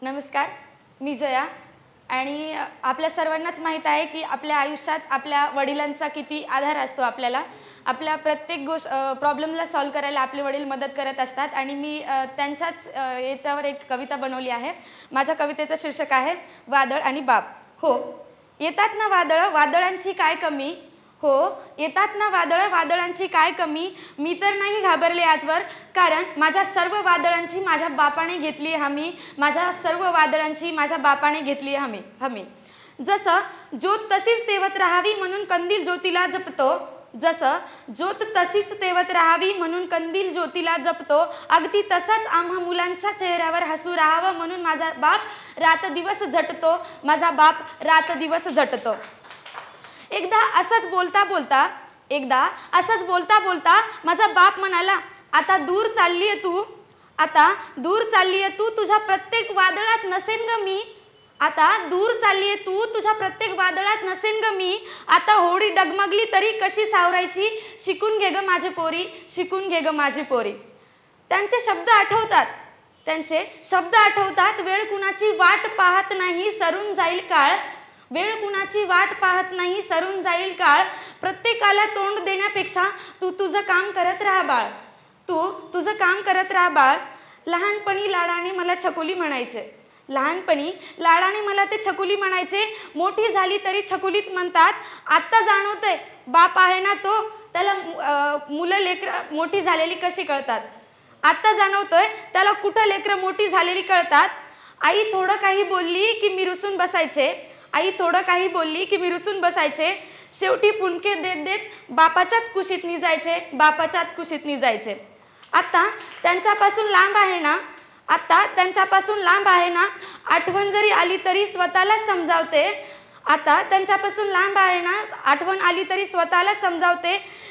नमस्कार, मी जया आणि आपल्या सर्वांनाच माहीत आहे की आपल्या आयुष्यात आपल्या वडिलांचा किती आधार असतो. आपल्या प्रत्येक प्रॉब्लेमला सॉल्व करायला आपले वडील मदत करत असतात आणि मी त्यांच्याच याच्यावर एक कविता बनवली आहे. माझ्या कवितेचं शीर्षक आहे वादळ आणि बाप. हो, येतात ना वादळं, वादळांची काय कमी. हो, येतात ना वादळं, वादळांची काय कमी. मी तर नाही घाबरले आजवर, कारण माझ्या सर्व वादळांची माझ्या बापाने घेतली हमी. माझ्या सर्व वादळांची माझ्या बापाने घेतली हमी. जसं ज्योत तशीच तेवत राहावी म्हणून कंदील ज्योतीला जपतो. जसं ज्योत तशीच तेवत राहावी म्हणून कंदील ज्योतीला जपतो. अगदी तसंच आम्हा मुलांच्या चेहऱ्यावर हसू राहावं म्हणून माझा बाप रात दिवस झटतो. माझा बाप रात दिवस झटतो. एकदा असंच बोलता बोलता माझा बाप म्हणाला, आता दूर चाललीये तू, तुझ्या प्रत्येक वादळात नसेन ग मी. आता दूर चाललीये तू, तुझ्या प्रत्येक वादळात नसेन ग मी. आता होडी डगमगली तरी कशी सावरायची, शिकून घे ग माझी पोरी, शिकून घे ग माझी पोरी. त्यांचे शब्द आठवतात, वेळ कुणाची वाट पाहत नाही, सरून जाईल काळ. वेळ कुणाची वाट पाहत नाही, सरून जाईल काळ. प्रत्येकाला तोंड देण्यापेक्षा तू तुझं काम करत राहा बाळ. तू तुझं काम करत राहा बाळ. लहानपणी लाडाने मला छकुली म्हणायचे. मोठी झाली तरी छकुलीच म्हणतात. आत्ता जाणवतंय बाप आहे ना तो, त्याला मुलं लेकरं मोठी झालेली कशी कळतात. आत्ता जाणवतोय त्याला कुठं लेकरं मोठी झालेली कळतात. आई थोडं काही बोलली की मी रुसून बसायचे. शेवटी पुणके देत देत बापाच्याच कुशीत निजायचे. आता त्यांच्यापासून लांब आहे ना, आठवण जरी आली तरी स्वतःलाच समजावते.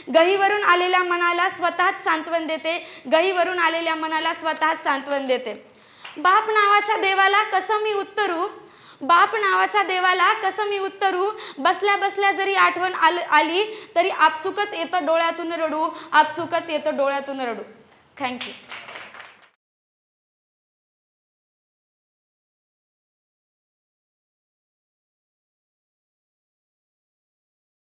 गहीवरून आलेल्या मनाला स्वतःच सांत्वन देते. बाप नावाच्या देवाला कसं मी उत्तरू. बसल्या बसल्या जरी आठवण आली तरी आपसुकच येतं डोळ्यातून रडू. थँक्यू.